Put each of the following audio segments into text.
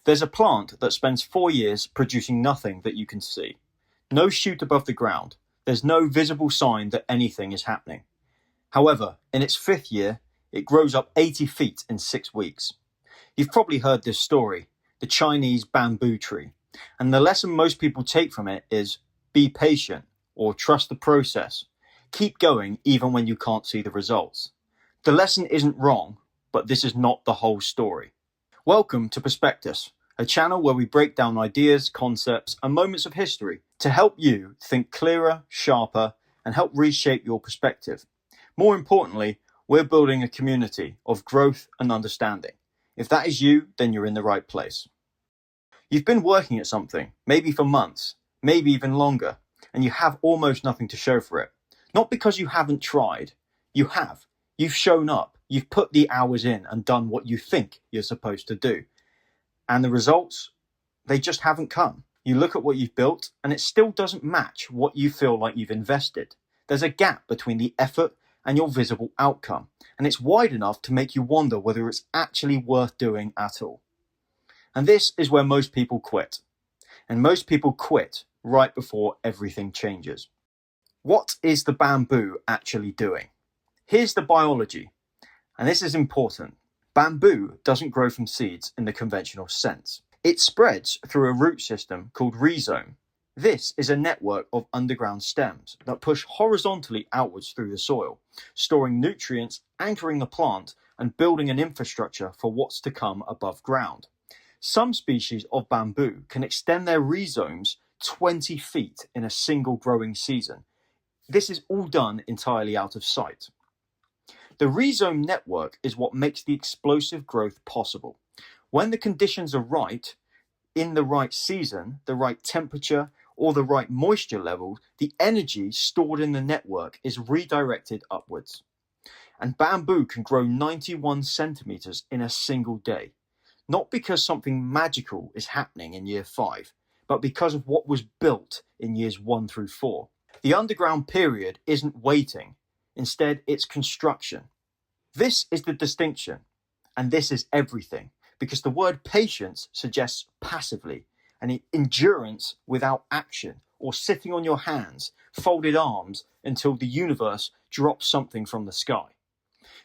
There's a plant that spends 4 years producing nothing that you can see. No shoot above the ground. There's no visible sign that anything is happening. However, in its 5th year, it grows up 80 feet in 6 weeks. You've probably heard this story, the Chinese bamboo tree. And the lesson most people take from it is be patient or trust the process. Keep going even when you can't see the results. The lesson isn't wrong, but this is not the whole story. Welcome to Perspectus, a channel where we break down ideas, concepts, and moments of history to help you think clearer, sharper, and help reshape your perspective. More importantly, we're building a community of growth and understanding. If that is you, then you're in the right place. You've been working at something, maybe for months, maybe even longer, and you have almost nothing to show for it. Not because you haven't tried. You have. You've shown up. You've put the hours in and done what you think you're supposed to do. And the results, they just haven't come. You look at what you've built and it still doesn't match what you feel like you've invested. There's a gap between the effort and your visible outcome, and it's wide enough to make you wonder whether it's actually worth doing at all. And this is where most people quit. And most people quit right before everything changes. What is the bamboo actually doing? Here's the biology, and this is important. Bamboo doesn't grow from seeds in the conventional sense. It spreads through a root system called rhizome. This is a network of underground stems that push horizontally outwards through the soil, storing nutrients, anchoring the plant, and building an infrastructure for what's to come above ground. Some species of bamboo can extend their rhizomes 20 feet in a single growing season. This is all done entirely out of sight. The rhizome network is what makes the explosive growth possible. When the conditions are right, in the right season, the right temperature, or the right moisture level, the energy stored in the network is redirected upwards. And bamboo can grow 91 centimeters in a single day. Not because something magical is happening in year 5, but because of what was built in years 1 through 4. The underground period isn't waiting. Instead, it's construction. This is the distinction, and this is everything, because the word patience suggests passively, and endurance without action, or sitting on your hands, folded arms, until the universe drops something from the sky.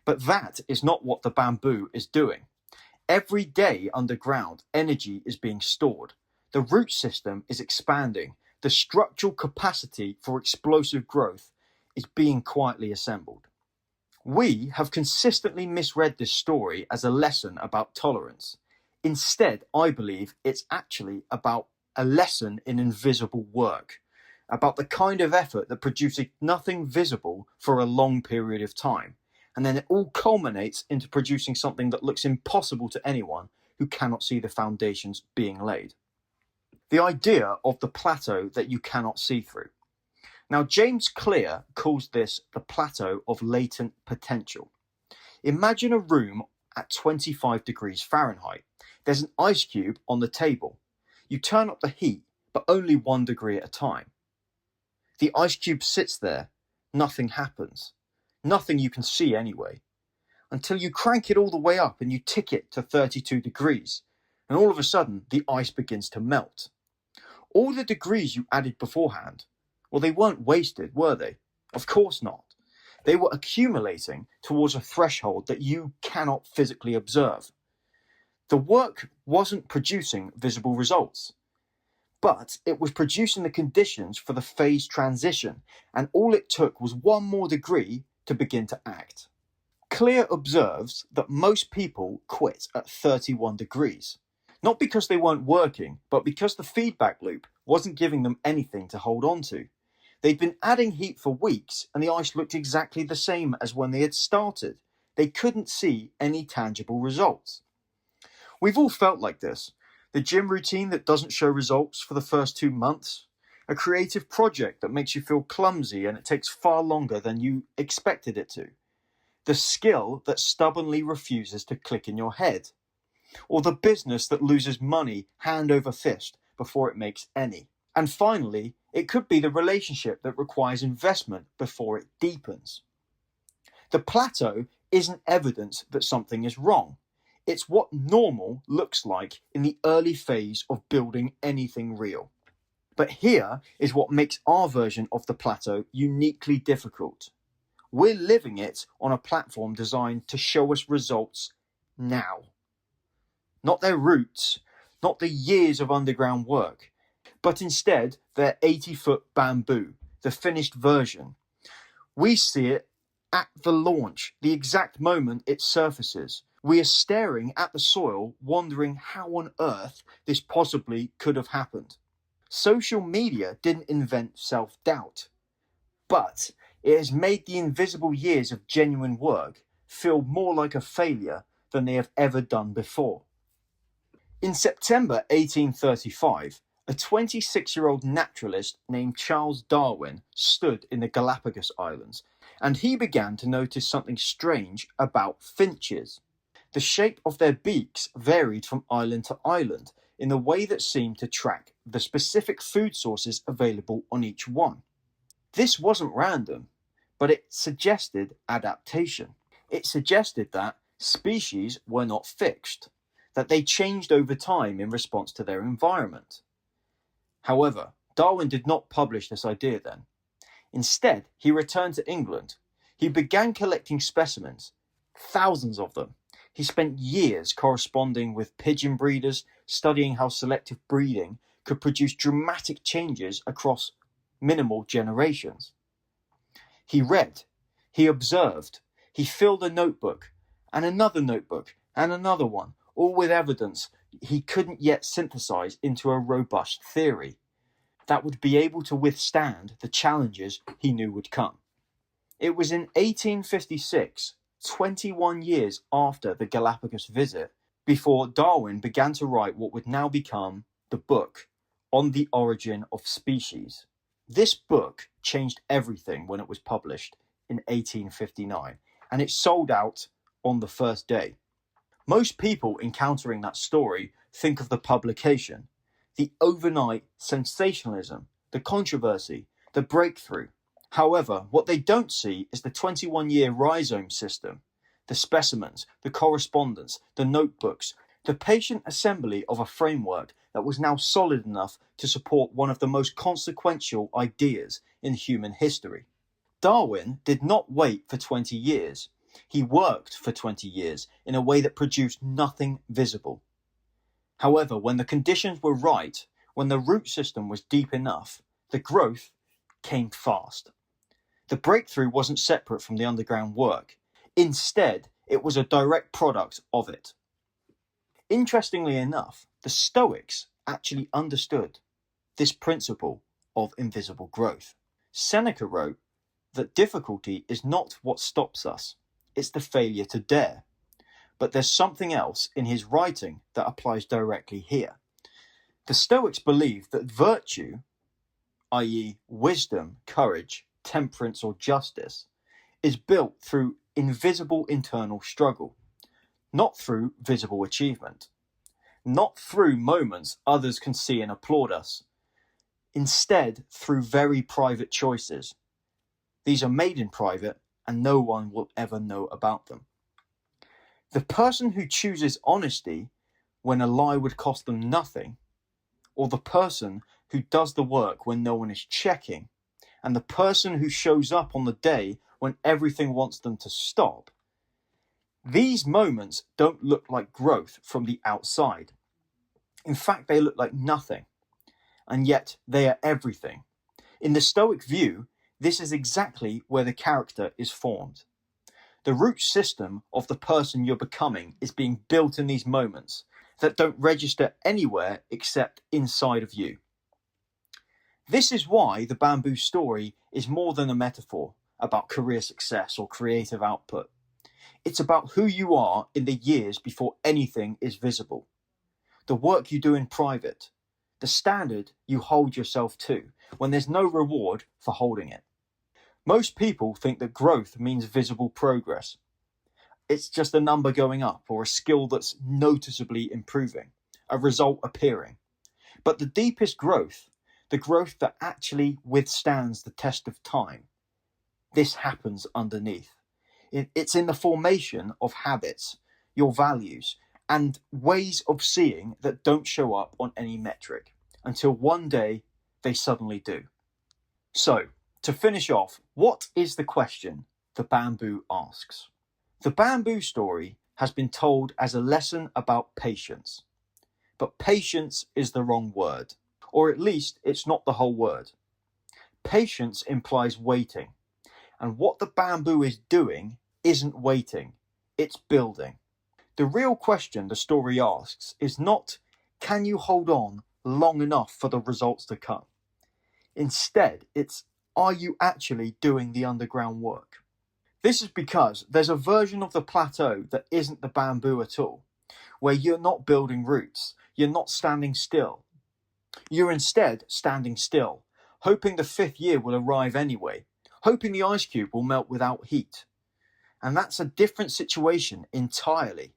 But that is not what the bamboo is doing. Every day underground, energy is being stored. The root system is expanding. The structural capacity for explosive growth is being quietly assembled. We have consistently misread this story as a lesson about tolerance. Instead, I believe it's actually about a lesson in invisible work, about the kind of effort that produces nothing visible for a long period of time, and then it all culminates into producing something that looks impossible to anyone who cannot see the foundations being laid. The idea of the plateau that you cannot see through. Now, James Clear calls this the Plateau of Latent Potential. Imagine a room at 25 degrees Fahrenheit. There's an ice cube on the table. You turn up the heat, but only 1 degree at a time. The ice cube sits there. Nothing happens. Nothing you can see anyway. Until you crank it all the way up and you tick it to 32 degrees. And all of a sudden, the ice begins to melt. All the degrees you added beforehand, well, they weren't wasted, were they? Of course not. They were accumulating towards a threshold that you cannot physically observe. The work wasn't producing visible results, but it was producing the conditions for the phase transition, and all it took was 1 more degree to begin to act. Clear observes that most people quit at 31 degrees. Not because they weren't working, but because the feedback loop wasn't giving them anything to hold on to. They'd been adding heat for weeks, and the ice looked exactly the same as when they had started. They couldn't see any tangible results. We've all felt like this. The gym routine that doesn't show results for the first 2 months. A creative project that makes you feel clumsy and it takes far longer than you expected it to. The skill that stubbornly refuses to click in your head. Or the business that loses money hand over fist before it makes any. And finally, it could be the relationship that requires investment before it deepens. The plateau isn't evidence that something is wrong. It's what normal looks like in the early phase of building anything real. But here is what makes our version of the plateau uniquely difficult. We're living it on a platform designed to show us results now. Not their roots, not the years of underground work, but instead their 80-foot bamboo, the finished version. We see it at the launch, the exact moment it surfaces. We are staring at the soil, wondering how on earth this possibly could have happened. Social media didn't invent self-doubt, but it has made the invisible years of genuine work feel more like a failure than they have ever done before. In September 1835, a 26-year-old naturalist named Charles Darwin stood in the Galapagos Islands, and he began to notice something strange about finches. The shape of their beaks varied from island to island in a way that seemed to track the specific food sources available on each one. This wasn't random, but it suggested adaptation. It suggested that species were not fixed, that they changed over time in response to their environment. However, Darwin did not publish this idea then. Instead, he returned to England. He began collecting specimens, thousands of them. He spent years corresponding with pigeon breeders, studying how selective breeding could produce dramatic changes across minimal generations. He read, he observed, he filled a notebook, and another notebook, and another one, all with evidence he couldn't yet synthesize into a robust theory that would be able to withstand the challenges he knew would come. It was in 1856, 21 years after the Galapagos visit, before Darwin began to write what would now become the book On the Origin of Species. This book changed everything when it was published in 1859, and it sold out on the first day. Most people encountering that story think of the publication, the overnight sensationalism, the controversy, the breakthrough. However, what they don't see is the 21-year rhizome system, the specimens, the correspondence, the notebooks, the patient assembly of a framework that was now solid enough to support one of the most consequential ideas in human history. Darwin did not wait for 20 years. He worked for 20 years in a way that produced nothing visible. However, when the conditions were right, when the root system was deep enough, the growth came fast. The breakthrough wasn't separate from the underground work. Instead, it was a direct product of it. Interestingly enough, the Stoics actually understood this principle of invisible growth. Seneca wrote that difficulty is not what stops us, it's the failure to dare. But there's something else in his writing that applies directly here. The Stoics believed that virtue, i.e. wisdom, courage, temperance or justice, is built through invisible internal struggle, not through visible achievement, not through moments others can see and applaud us, instead through very private choices. These are made in private and no one will ever know about them. The person who chooses honesty when a lie would cost them nothing, or the person who does the work when no one is checking, and the person who shows up on the day when everything wants them to stop, these moments don't look like growth from the outside. In fact, they look like nothing, and yet they are everything. In the Stoic view, this is exactly where the character is formed. The root system of the person you're becoming is being built in these moments that don't register anywhere except inside of you. This is why the bamboo story is more than a metaphor about career success or creative output. It's about who you are in the years before anything is visible. The work you do in private, the standard you hold yourself to when there's no reward for holding it. Most people think that growth means visible progress. It's just a number going up or a skill that's noticeably improving, a result appearing. But the deepest growth, the growth that actually withstands the test of time, this happens underneath. It's in the formation of habits, your values, and ways of seeing that don't show up on any metric until one day they suddenly do. So, to finish off, what is the question the bamboo asks? The bamboo story has been told as a lesson about patience. But patience is the wrong word, or at least it's not the whole word. Patience implies waiting, and what the bamboo is doing isn't waiting, it's building. The real question the story asks is not, can you hold on long enough for the results to come? Instead, it's, are you actually doing the underground work? This is because there's a version of the plateau that isn't the bamboo at all, where you're not building roots, you're not standing still. You're instead standing still, hoping the 5th year will arrive anyway, hoping the ice cube will melt without heat. And that's a different situation entirely.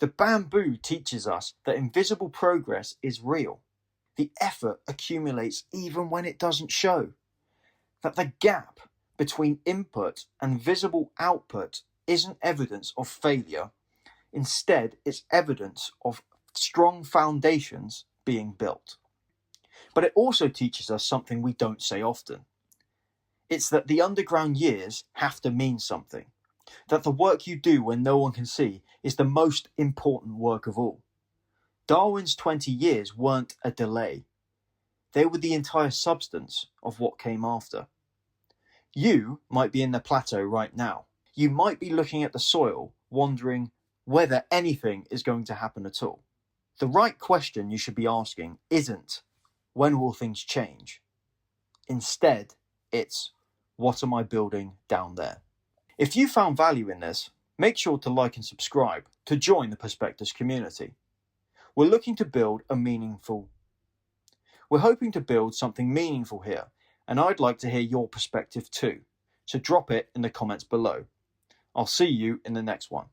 The bamboo teaches us that invisible progress is real. The effort accumulates even when it doesn't show. That the gap between input and visible output isn't evidence of failure. Instead, it's evidence of strong foundations being built. But it also teaches us something we don't say often. It's that the underground years have to mean something. That the work you do when no one can see is the most important work of all. Darwin's 20 years weren't a delay. They were the entire substance of what came after. You might be in the plateau right now. You might be looking at the soil, wondering whether anything is going to happen at all. The right question you should be asking isn't, when will things change? Instead, it's, what am I building down there? If you found value in this, make sure to like and subscribe to join the Perspectus community. We're hoping to build something meaningful here, and I'd like to hear your perspective too. So drop it in the comments below. I'll see you in the next one.